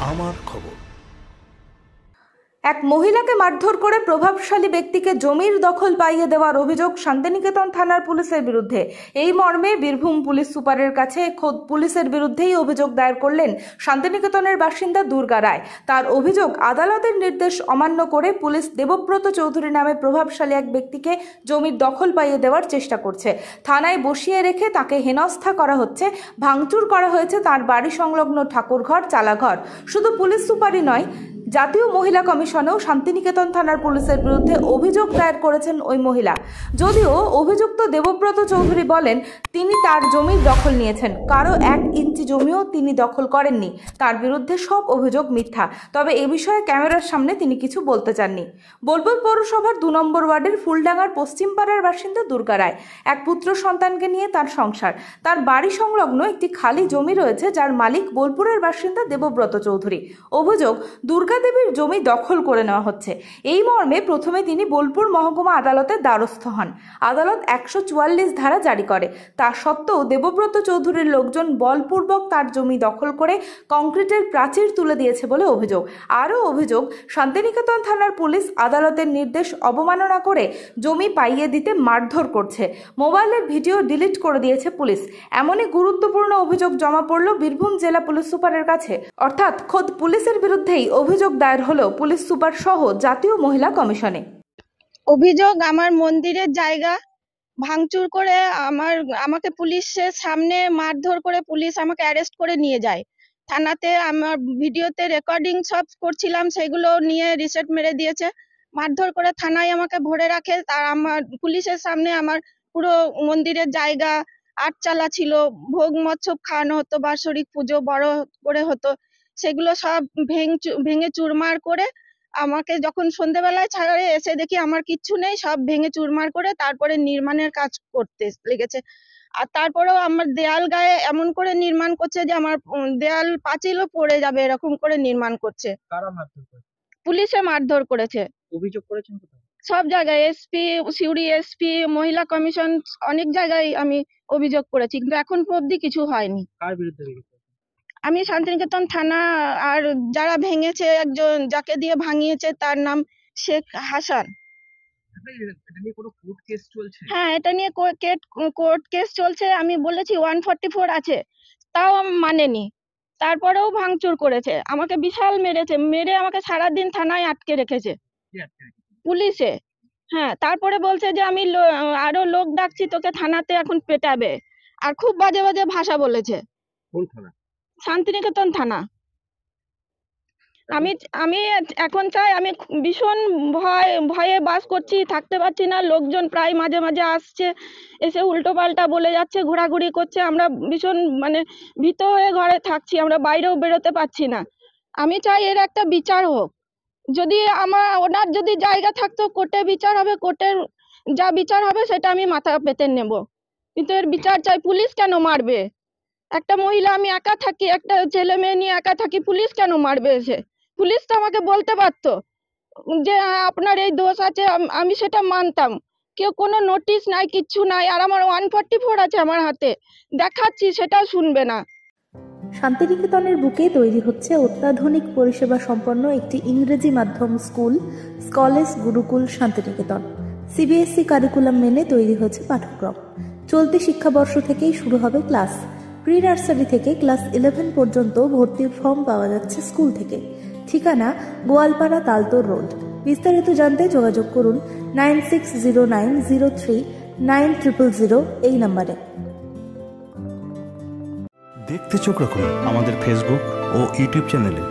আমার খবর। এক মহিলাকে মারধর করে প্রভাবশালী ব্যক্তিকে জমির দখল পাইয়ে দেওয়ার অভিযোগ শান্তিনিকেতন থানার পুলিশের বিরুদ্ধে। এই মর্মে বীরভূম পুলিশ সুপারের কাছে খোদ পুলিশের বিরুদ্ধেই অভিযোগ দায়ের করলেন শান্তিনিকেতনের বাসিন্দা দুর্গা রায়। তার অভিযোগ, আদালতের নির্দেশ অমান্য করে পুলিশ দেবব্রত চৌধুরী নামে প্রভাবশালী এক ব্যক্তিকে জমির দখল পাইয়ে দেওয়ার চেষ্টা করছে। থানায় বসিয়ে রেখে তাকে হেনস্থা করা হচ্ছে, ভাঙচুর করা হয়েছে তার বাড়ি সংলগ্ন ঠাকুরঘর, চালাঘর। শুধু পুলিশ সুপারই নয়, জাতীয় মহিলা কমিশনেও শান্তিনিকেতন থানার পুলিশের বিরুদ্ধে অভিযোগ দায়ের করেছেন ওই মহিলা। যদিও অভিযুক্ত দেবব্রত চৌধুরী বলেন তিনি তার জমির দখল নিয়েছেন, কারো 1 ইঞ্চি জমিও তিনি দখল করেননি। তার বিরুদ্ধে সব অভিযোগ মিথ্যা। তবে এ বিষয়ে ক্যামেরার সামনে তিনি কিছু বলতে চাননি। বোলপুর পৌরসভার 2 নম্বর ওয়ার্ডের ফুলডাঙ্গার পশ্চিম পাড়ার বাসিন্দা দুর্গা রায়। এক পুত্র সন্তানকে নিয়ে তার সংসার। তার বাড়ি সংলগ্ন একটি খালি জমি রয়েছে, যার মালিক বোলপুরের বাসিন্দা দেবব্রত চৌধুরী। অভিযোগ, দুর্গা দেবীর জমি দখল করে নেওয়া হচ্ছে। এই মর্মে প্রথমে তিনি বোলপুর মহকুমা আদালতের দ্বারস্থ হন। আদালত 144 ধারা জারি করে। তা সত্ত্বেও দেবব্রত চৌধুরীর লোকজন বলপূর্বক তার জমি দখল করে কংক্রিটের প্রাচীর তুলে দিয়েছে বলে অভিযোগ। আরও অভিযোগ, শান্তিনিকেতন থানার পুলিশ আদালতের নির্দেশ অবমাননা করে জমি পাইয়ে দিতে মারধর করছে। মোবাইলের ভিডিও ডিলিট করে দিয়েছে পুলিশ। এমনই গুরুত্বপূর্ণ অভিযোগ জমা পড়ল বীরভূম জেলা পুলিশ সুপারের কাছে। অর্থাৎ খোদ পুলিশের বিরুদ্ধেই অভিযোগ দায়ের হলো পুলিশ সুপার সহ জাতীয় মহিলা কমিশনে। অভিযোগ, আমার মন্দিরের জায়গা ভাঙচুর করে আমাকে পুলিশের সামনে মারধর করে পুলিশ আমাকে অ্যারেস্ট করে নিয়ে যায় থানাতে। আমার ভিডিওতে রেকর্ডিং সব করছিলাম, সেগুলো নিয়ে রিসেট মেরে দিয়েছে। মারধর করে থানায় আমাকে ভরে রাখে। আর আমার পুলিশের সামনে আমার পুরো মন্দিরের জায়গা আটচালা ছিল, ভোগ মৎসব খাওয়ানো হতো, বাৎসরিক পুজো বড় করে হতো, সেগুলো সব ভেঙে চুরমার করে আমাকে যখন সন্ধ্যেবেলায় ছাড়ে এসে দেখি আমার কিচ্ছু নেই, সব ভেঙে চুরমার করে তারপরে নির্মাণের কাজ করতে লেগেছে। আর তারপরেও আমার দেয়াল গায়ে এমন করে নির্মাণ করছে যে আমার দেয়াল পাঁচিলও পড়ে যাবে, এরকম করে নির্মাণ করছে। কারা মারধর করেছে? পুলিশে মারধর করেছে। অভিযোগ করেছেন কোথায়? সব জায়গায়, এসপি, সিউড়ি এসপি, মহিলা কমিশন, অনেক জায়গায় আমি অভিযোগ করেছি, কিন্তু এখন অবধি কিছু হয়নি। কার বিরুদ্ধে অভিযোগ? আমি শান্তিনিকেতন থানা, আর যারা ভেঙেছে, একজন যাকে দিয়ে ভাঙিয়েছে তার নাম শেখ হাসান। এটা নিয়ে কোনো কোর্ট কেস চলছে? হ্যাঁ, এটা নিয়ে কোর্ট কেস চলছে। আমি বলেছি 144 আছে, তাও মানেনি। তারপরেও ভাঙচুর করেছে, আমাকে বিশাল মেরেছে, মেরে আমাকে সারাদিন থানায় আটকে রেখেছে পুলিশে। হ্যাঁ, তারপরে বলছে যে আমি আরো লোক ডাকছি, তোকে থানাতে এখন পেটাবে। আর খুব বাজে বাজে ভাষা বলেছে। কোন থানা? শান্তিনিকেতন থানা। আমি এখন চাই, আমি ভীষণ ভয়ে বাস করছি, থাকতে পারছি না। লোকজন প্রায় মাঝে মাঝে আসছে, এসে উল্টো পাল্টা বলে যাচ্ছে, ঘোরাঘুরি করছে। আমরা ভীষণ ভীত হয়ে ঘরে থাকছি, আমরা বাইরেও বেরোতে পারছি না। আমি চাই এর একটা বিচার হোক। যদি ওনার যদি জায়গা থাকতো, কোর্টে বিচার হবে, কোর্টের যা বিচার হবে সেটা আমি মাথা পেতে নেব, কিন্তু এর বিচার চাই। পুলিশ কেন মারবে? একটা মহিলা, আমি একা থাকি, একটা ছেলে মেয়ে নিয়ে একা থাকি, পুলিশ কেন মারবে এসে? পুলিশ তো আমাকে বলতে পারতো যে আপনার এই দোষ আছে, আমি সেটা মানতাম। কেউ কোনো নোটিশ নাই, কিচ্ছু নাই। আর আমার 144 আছে আমার হাতে, দেখাচ্ছি, সেটাও শুনবে না। শান্তিনিকেতনের বুকে তৈরি হচ্ছে অত্যাধুনিক পরিষেবা সম্পন্ন একটি ইংরেজি মাধ্যম স্কুল, স্কলেজ গুরুকুল শান্তিনিকেতন। সিবিএসই কারিকুলাম মেনে তৈরি হয়েছে পাঠ্যক্রম। চলতি শিক্ষাবর্ষ থেকেই শুরু হবে ক্লাস। প্রি নার্সারি থেকে ক্লাস 11 পর্যন্ত ভর্তির ফর্ম পাওয়া যাচ্ছে স্কুল থেকে। ঠিকানা গোয়ালপাড়া, তালতোর রোড। বিস্তারিত জানতে যোগাযোগ করুন 9609039000 এই নম্বরে। দেখতে চোখ রাখুন আমাদের ফেসবুক ও ইউটিউব চ্যানেলে।